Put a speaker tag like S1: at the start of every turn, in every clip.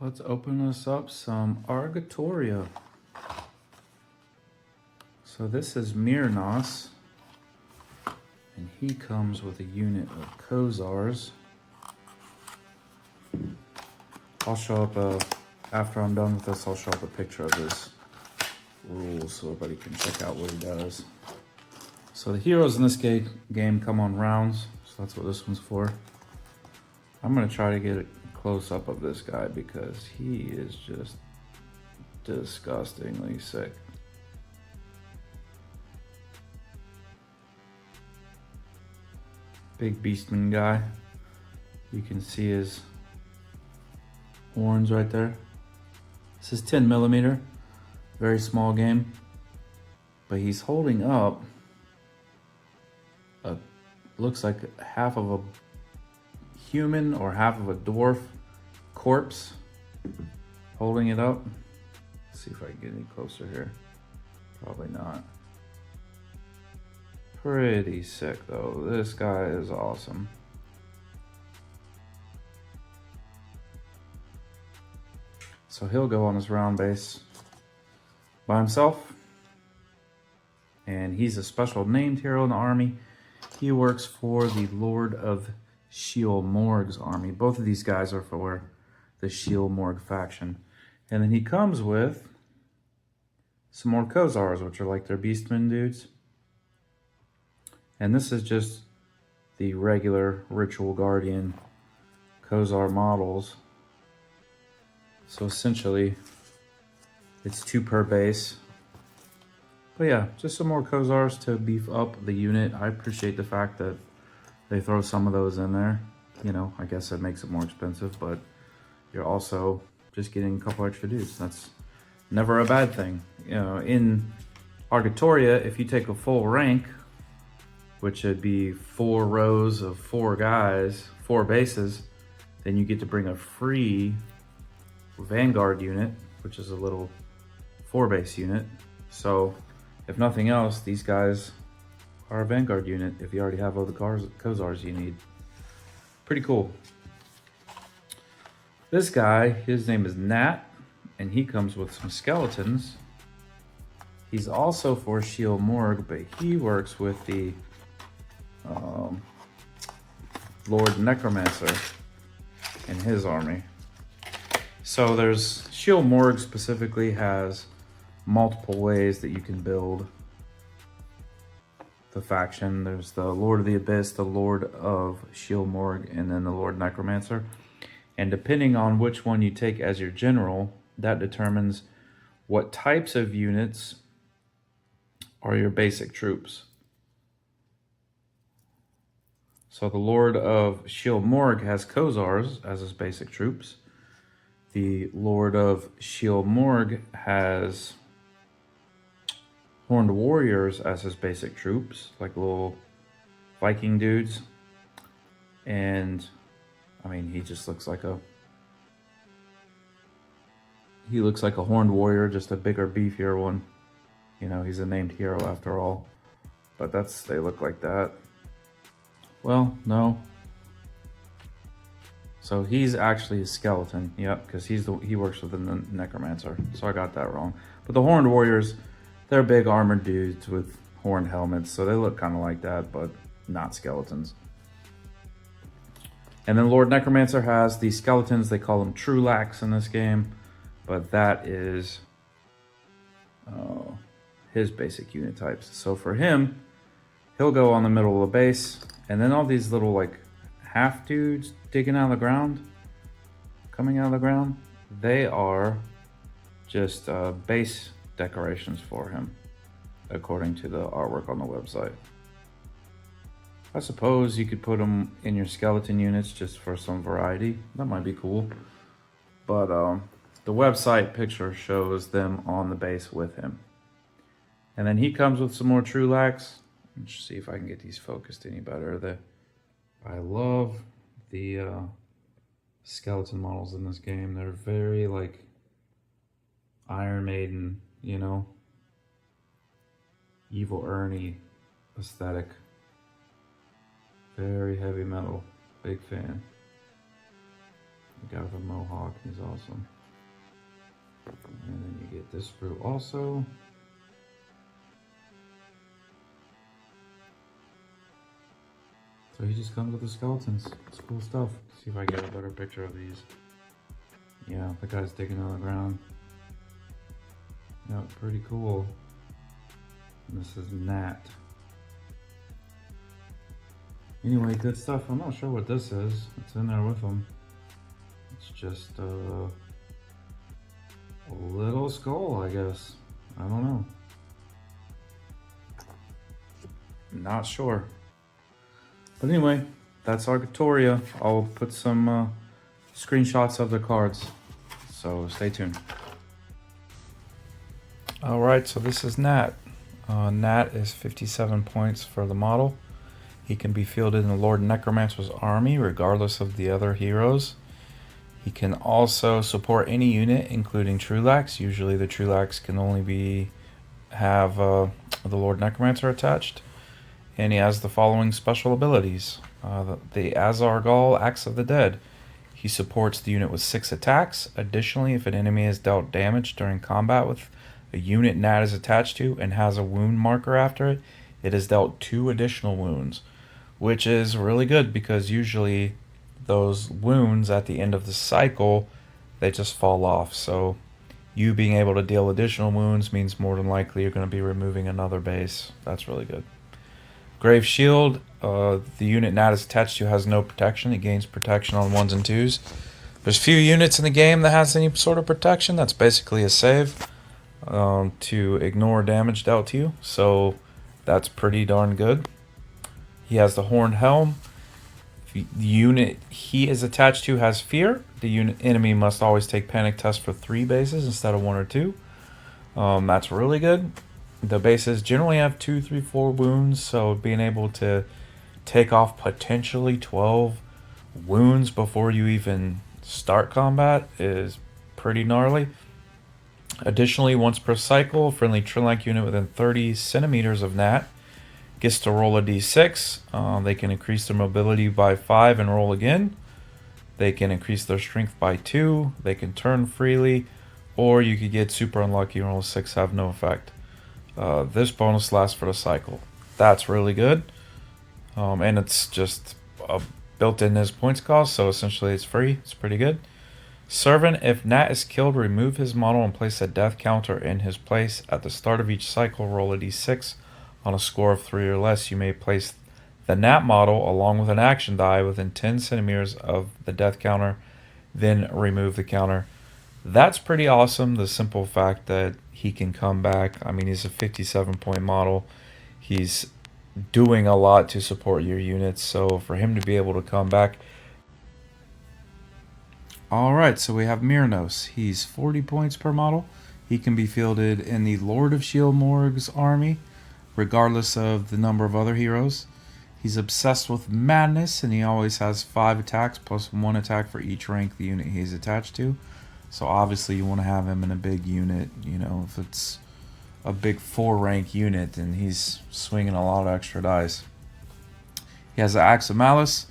S1: Let's open us up some Argatoria. So this is Myrnos, and he comes with a unit of Khazars. I'll show up, after I'm done with this, I'll show up a picture of his rules so everybody can check out what he does. So the heroes in this game come on rounds, so that's what this one's for. I'm gonna try to get a close up of this guy because he is just disgustingly sick. Big beastman guy. You can see his horns right there. This is 10mm, very small game, but he's holding up looks like half of a human or half of a dwarf corpse, holding it up. Let's see if I can get any closer here. Probably not. Pretty sick though. This guy is awesome. So he'll go on his round base by himself, and he's a special named hero in the army. He works for the Lord of Sheol-Morg's army. Both of these guys are for the Sheol-Morg faction. And then he comes with some more Khazars, which are like their beastmen dudes. And this is just the regular Ritual Guardian Khazar models. So essentially, it's 2 per base. But yeah, just some more Khazars to beef up the unit. I appreciate the fact that they throw some of those in there. You know, I guess it makes it more expensive, but you're also just getting a couple extra dudes. That's never a bad thing. You know, in Argatoria, if you take a full rank, which would be 4 rows of 4 guys, 4 bases, then you get to bring a free Vanguard unit, which is a little 4-base unit. So if nothing else, these guys are a Vanguard unit if you already have all the Khazars you need. Pretty cool. This guy, his name is Gnat, and he comes with some skeletons. He's also for Sheol-Morg, but he works with the Lord Necromancer in his army. So there's Sheol-Morg specifically has multiple ways that you can build the faction. There's the Lord of the Abyss, the Lord of Sheol-Morg, and then the Lord Necromancer. And depending on which one you take as your general, that determines what types of units are your basic troops. So the Lord of Sheol-Morg has Khazars as his basic troops. The Lord of Sheol-Morg has Horned Warriors as his basic troops, like little Viking dudes. And I mean, he just looks like a Horned Warrior, just a bigger, beefier one. You know, he's a named hero after all. But they look like that. Well, no. So he's actually a skeleton, yep, because he works with the Necromancer. So I got that wrong. But the Horned Warriors, they're big armored dudes with horned helmets, so they look kind of like that, but not skeletons. And then Lord Necromancer has the skeletons. They call them Trulax in this game, but that is his basic unit types. So for him, he'll go on the middle of the base, and then all these little like half dudes digging out of the ground, coming out of the ground, they are just base decorations for him, according to the artwork on the website. I suppose you could put them in your skeleton units just for some variety. That might be cool. But the website picture shows them on the base with him. And then he comes with some more Trulax. Let's see if I can get these focused any better. I love the skeleton models in this game. They're very like Iron Maiden, you know, Evil Ernie aesthetic. Very heavy metal, big fan. The guy with a mohawk, he's awesome. And then you get this fruit also. So he just comes with the skeletons. It's cool stuff. Let's see if I get a better picture of these. Yeah, the guy's digging on the ground. Yeah, pretty cool. And this is Gnat. Anyway, good stuff. I'm not sure what this is. It's in there with them. It's just a little skull, I guess. I don't know. Not sure. But anyway, that's Argatoria. I'll put some screenshots of the cards. So stay tuned. Alright, so this is Gnat. Gnat is 57 points for the model. He can be fielded in the Lord Necromancer's army, regardless of the other heroes. He can also support any unit, including Trulax. Usually the Trulax can only have the Lord Necromancer attached. And he has the following special abilities. The Azargal Axe of the Dead. He supports the unit with 6 attacks. Additionally, if an enemy is dealt damage during combat with a unit Gnat is attached to and has a wound marker after it, it is dealt 2 additional wounds, which is really good because usually those wounds at the end of the cycle, they just fall off. So you being able to deal additional wounds means more than likely you're going to be removing another base. That's really good. Grave Shield, the unit Gnat is attached to has no protection. It gains protection on 1s and 2s. There's few units in the game that has any sort of protection. That's basically a save to ignore damage dealt to you. So that's pretty darn good. He has the Horned Helm. If the unit he is attached to has fear, the enemy must always take panic test for 3 bases instead of 1 or 2. That's really good. The bases generally have 2, 3, 4 wounds, so being able to take off potentially 12 wounds before you even start combat is pretty gnarly. Additionally, once per cycle, a friendly Trillank unit within 30 centimeters of Gnat gets to roll a d6. They can increase their mobility by 5 and roll again. They can increase their strength by 2. They can turn freely, or you could get super unlucky and roll a 6, have no effect. This bonus lasts for the cycle. That's really good. And it's just built in as points cost, so essentially it's free. It's pretty good. Servant, if Gnat is killed, remove his model and place a death counter in his place. At the start of each cycle, roll a d6. On a score of 3 or less, you may place the Gnat model along with an action die within 10 centimeters of the death counter, then remove the counter. That's pretty awesome, the simple fact that he can come back. I mean, he's a 57-point model. He's doing a lot to support your units, so for him to be able to come back. Alright, so we have Myrnos. He's 40 points per model. He can be fielded in the Lord of Sheol-Morg's army, regardless of the number of other heroes. He's obsessed with madness, and he always has 5 attacks plus 1 attack for each rank the unit he's attached to. So obviously you want to have him in a big unit. You know, if it's a big 4-rank unit, and he's swinging a lot of extra dice. He has the Axe of Malice.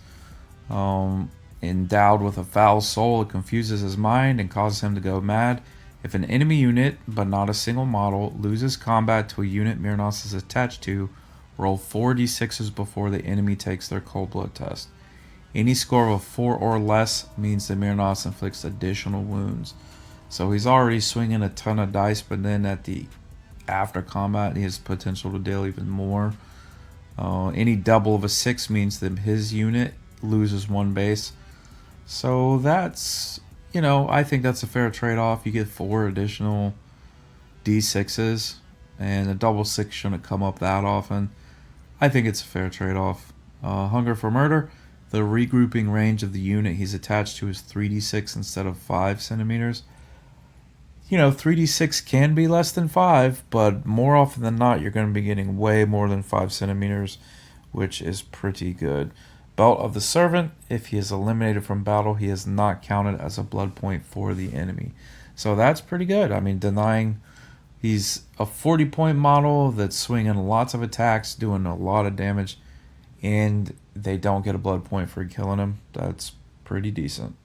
S1: Endowed with a foul soul, it confuses his mind and causes him to go mad. If an enemy unit, but not a single model, loses combat to a unit Myrnos is attached to, roll 4 d6s before the enemy takes their cold blood test. Any score of a 4 or less means that Myrnos inflicts additional wounds. So he's already swinging a ton of dice, but then after combat, he has potential to deal even more. Any double of a 6 means that his unit loses 1 base. So that's, I think that's a fair trade-off. You get 4 additional d6s, and a double 6 shouldn't come up that often. I think it's a fair trade-off. Hunger for Murder. The regrouping range of the unit he's attached to is 3d6 instead of 5 centimeters. 3d6 can be less than 5, but more often than not, you're going to be getting way more than 5 centimeters, which is pretty good. Belt of the Servant. If he is eliminated from battle, he is not counted as a blood point for the enemy. So that's pretty good. I mean, he's a 40-point model that's swinging lots of attacks, doing a lot of damage, and they don't get a blood point for killing him. That's pretty decent.